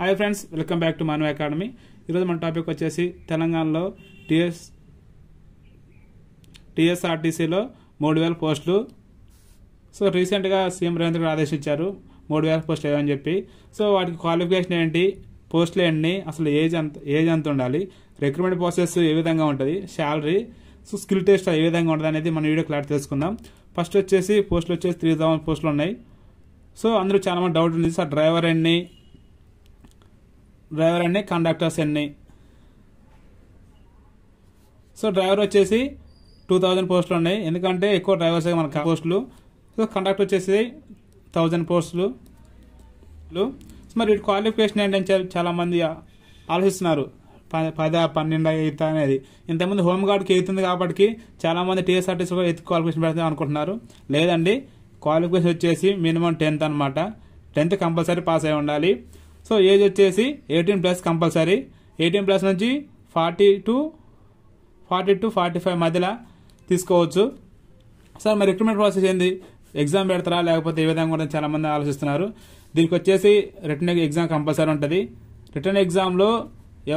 Hi friends, welcome back to మానవ academy. ఈరోజు మన టాపిక్ వచ్చేసి తెలంగాణలో టీఎస్ఆర్టీసీలో 3000 పోస్టులు. సో రీసెంట్గా సీఎం రేవంత్ గారు ఆదేశించారు 3000 పోస్టులు ఏమని చెప్పి. సో వాటికి క్వాలిఫికేషన్ ఏంటి, పోస్టులు ఎన్ని, అసలు ఏజ్ ఎంత ఉండాలి, రిక్రూట్మెంట్ ప్రాసెస్ ఏ విధంగా ఉంటుంది, శాలరీ, సో స్కిల్ టెస్ట్ ఏ విధంగా ఉంటుంది అనేది మన వీడియో క్లారిటీ తెలుసుకుందాం. ఫస్ట్ వచ్చేసి పోస్టులు వచ్చేసి 3000 పోస్టులు ఉన్నాయి. సో అందరూ చాలా మంది డౌట్ ఉంది, సార్ డ్రైవర్ ఎన్ని, కండక్టర్స్ ఎన్ని. సో డ్రైవర్ వచ్చేసి 2000 పోస్టులు ఉన్నాయి, ఎందుకంటే ఎక్కువ డ్రైవర్స్ మనకు పోస్టులు. సో కండక్టర్ వచ్చేసి 1000 పోస్టులు. మరి వీటి క్వాలిఫికేషన్ ఏంటంటే చాలా మంది ఆలోచిస్తున్నారు 10, 12 8 అనేది. ఇంతకుముందు హోంగార్డ్కి అవుతుంది కాబట్టి చాలా మంది టీఎస్ఆర్టీసీలో ఎయిత్ క్వాలిఫికేషన్ పెడతాం అనుకుంటున్నారు. లేదండి, క్వాలిఫికేషన్ వచ్చేసి మినిమం 10th అనమాట. 10th కంపల్సరీ పాస్ అయి ఉండాలి. సో ఏజ్ వచ్చేసి 18+ కంపల్సరీ. 18+ నుంచి 40 to 45 మధ్యలో తీసుకోవచ్చు. సార్ మరి రిక్రూట్మెంట్ ప్రాసెస్ ఏంది, ఎగ్జామ్ పెడతారా లేకపోతే ఏ విధంగా కూడా చాలా మంది ఆలోచిస్తున్నారు. దీనికి వచ్చేసి రిటర్న్ ఎగ్జామ్ కంపల్సరీ ఉంటుంది. రిటర్న్ ఎగ్జామ్లో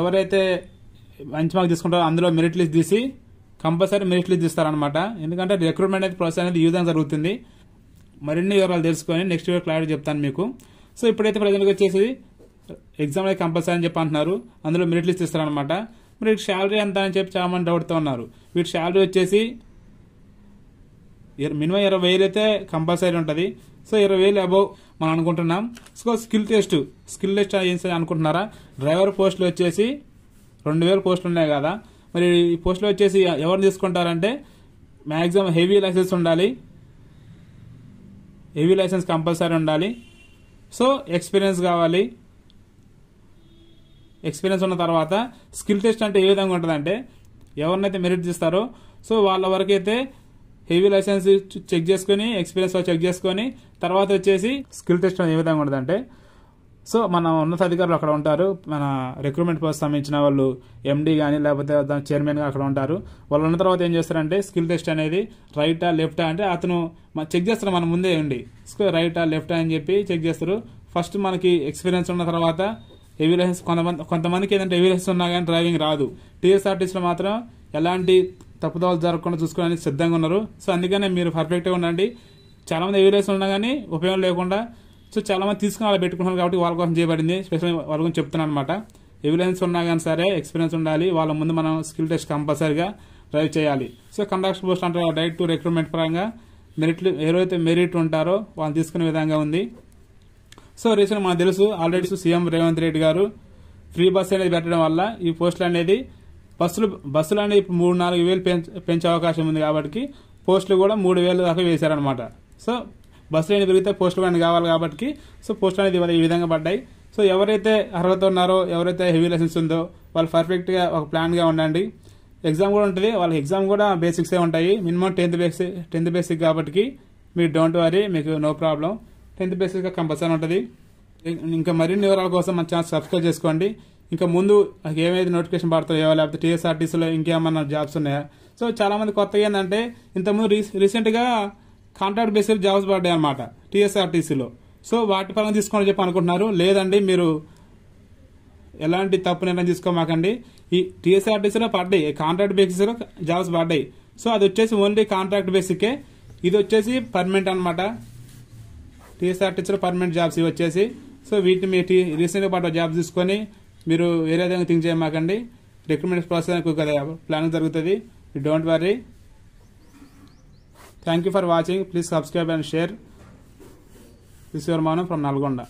ఎవరైతే మంచి మార్క్స్ తీసుకుంటారో అందులో మెరిట్ లిస్ట్ తీసి కంపల్సరీ మెరిట్ లిస్ట్ తీస్తారనమాట. ఎందుకంటే రిక్రూట్మెంట్ అనేది ప్రాసెస్ అనేది ఈ విధంగా జరుగుతుంది. మరిన్ని వివరాలు తెలుసుకొని నెక్స్ట్ వీడియో క్లారిటీ చెప్తాను మీకు. సో ఇప్పుడైతే ప్రజెంట్గా వచ్చేసి ఎగ్జామ్ అయితే కంపల్సరీ అని చెప్పి అంటున్నారు, అందులో మెరిట్ లిస్ట్ ఇస్తారనమాట. మరి వీటి శాలరీ ఎంత అని చెప్పి చాలా మంది డౌట్తో ఉన్నారు. వీటి శాలరీ వచ్చేసి మినిమం 20,000 అయితే కంపల్సరీ ఉంటుంది. సో 20,000 అబౌవ్ మనం అనుకుంటున్నాం. సో స్కిల్ టెస్ట్ అనుకుంటున్నారా, డ్రైవర్ పోస్టులు వచ్చేసి 2000 పోస్టులు ఉన్నాయి కదా. మరి ఈ పోస్టులు వచ్చేసి ఎవరు తీసుకుంటారంటే మ్యాక్సిమం హెవీ లైసెన్స్ ఉండాలి, హెవీ లైసెన్స్ కంపల్సరీ ఉండాలి. సో ఎక్స్పీరియన్స్ కావాలి. ఎక్స్పీరియన్స్ ఉన్న తర్వాత స్కిల్ టెస్ట్ అంటే ఏ విధంగా ఉంటుందంటే ఎవరినైతే మెరిట్ తీస్తారో సో వాళ్ళ వరకైతే హెవీ లైసెన్స్ చెక్ చేసుకుని ఎక్స్పీరియన్స్ చెక్ చేసుకొని తర్వాత వచ్చేసి స్కిల్ టెస్ట్ ఏ విధంగా ఉంటుందంటే సో మన ఉన్నతాధికారులు అక్కడ ఉంటారు, మన రిక్రూట్మెంట్ పోస్ట్ సంబంధించిన వాళ్ళు ఎండీ కానీ లేకపోతే దాని చైర్మన్గా అక్కడ ఉంటారు. వాళ్ళు ఉన్న తర్వాత ఏం చేస్తారంటే స్కిల్ టెస్ట్ అనేది రైటా లెఫ్టా అంటే అతను చెక్ చేస్తారు, మన ముందే ఉండి రైటా లెఫ్టా అని చెప్పి చెక్ చేస్తారు. ఫస్ట్ మనకి ఎక్స్పీరియన్స్ ఉన్న తర్వాత హెవీ లైసెన్స్, కొంతమందికి ఏంటంటే హెవీ లైసెన్స్ ఉన్నా కానీ డ్రైవింగ్ రాదు. టీఎస్ఆర్టీసీలో మాత్రం ఎలాంటి తప్పుదోవలు జరగకుండా చూసుకోవడానికి సిద్ధంగా ఉన్నారు. సో అందుకనే మీరు పర్ఫెక్ట్గా ఉండండి. చాలా మంది హెవీ లైసెన్స్ ఉన్నా కానీ ఉపయోగం లేకుండా సో చాలా మంది తీసుకుని అలా పెట్టుకుంటున్నారు కాబట్టి వాళ్ళ కోసం చేయబడింది. స్పెషల్ వాళ్ళ గురించి చెప్తున్నాను అనమాట. హెవీ లైసెన్స్ ఉన్నా కానీ సరే ఎక్స్పీరియన్స్ ఉండాలి. వాళ్ళ ముందు మనం స్కిల్ టెస్ట్ కంపల్సరీగా డ్రైవ్ చేయాలి. సో కండక్టర్ పోస్ట్ అంటే డైరెక్ట్ టు రిక్రూట్మెంట్ పరంగా మెరిట్లు ఎవరైతే మెరిట్ ఉంటారో వాళ్ళు తీసుకునే విధంగా ఉంది. సో రీసెంట్ మనకు తెలుసు ఆల్రెడీ సీఎం రేవంత్ రెడ్డి గారు ఫ్రీ బస్ అనేది పెట్టడం వల్ల ఈ పోస్టులు అనేది బస్సులు అనేది ఇప్పుడు 3-4 వేలు పెంచే అవకాశం ఉంది కాబట్టి పోస్టులు కూడా 3,000 దాకా వేశారనమాట. సో బస్సులు అనేది పెరిగితే పోస్టులు అనేది కావాలి కాబట్టి సో పోస్టులు అనేది ఈ విధంగా పడ్డాయి. సో ఎవరైతే అర్హత ఉన్నారో ఎవరైతే హెవీ లైసెన్స్ ఉందో వాళ్ళు పర్ఫెక్ట్గా ఒక ప్లాన్గా ఉండండి. ఎగ్జామ్ కూడా ఉంటుంది, వాళ్ళకి ఎగ్జామ్ కూడా బేసిక్సే ఉంటాయి. మినిమం 10th బేసిక్ కాబట్టి మీరు డోంట్ వరీ, మీకు నో ప్రాబ్లం. 10th బేసిక్గా కంపల్సరీ ఉంటుంది. ఇంకా మరిన్ని వివరాల కోసం మన ఛానల్ సబ్స్క్రైబ్ చేసుకోండి. ఇంకా ముందు ఏమైతే నోటిఫికేషన్ పడతాయో లేకపోతే టీఎస్ఆర్టీసీలో ఇంకేమన్నా జాబ్స్ ఉన్నాయా. సో చాలా మంది కొత్తగా ఏంటంటే ఇంతకుముందు రీసెంట్గా కాంట్రాక్ట్ బేసిస్ జాబ్స్ పడ్డాయి అనమాట టీఎస్ఆర్టీసీలో. సో వాటి పరంగా తీసుకోమని చెప్పి అనుకుంటున్నారు. లేదండి, మీరు ఎలాంటి తప్పు నిర్ణయం తీసుకోమాకండి. ఈ టీఎస్ఆర్టీసీలో పడ్డాయి, కాంట్రాక్ట్ బేసిస్లో జాబ్స్ పడ్డాయి. సో అది వచ్చేసి ఓన్లీ కాంట్రాక్ట్ బేసికే, ఇది వచ్చేసి పర్మనెంట్ అనమాట. టీఎస్ఆర్టీసీలో పర్మనెంట్ జాబ్స్ ఇవి వచ్చేసి. సో వీటిని మీ రీసెంట్గా పడ్డ జాబ్స్ తీసుకొని మీరు వేరే విధంగా థింక్ చేయమాకండి. రిక్రూట్మెంట్ ప్రాసెస్ ప్లానింగ్ జరుగుతుంది. You don't worry. Thank you for watching. Please subscribe and share. This your Manav from Nalgonda.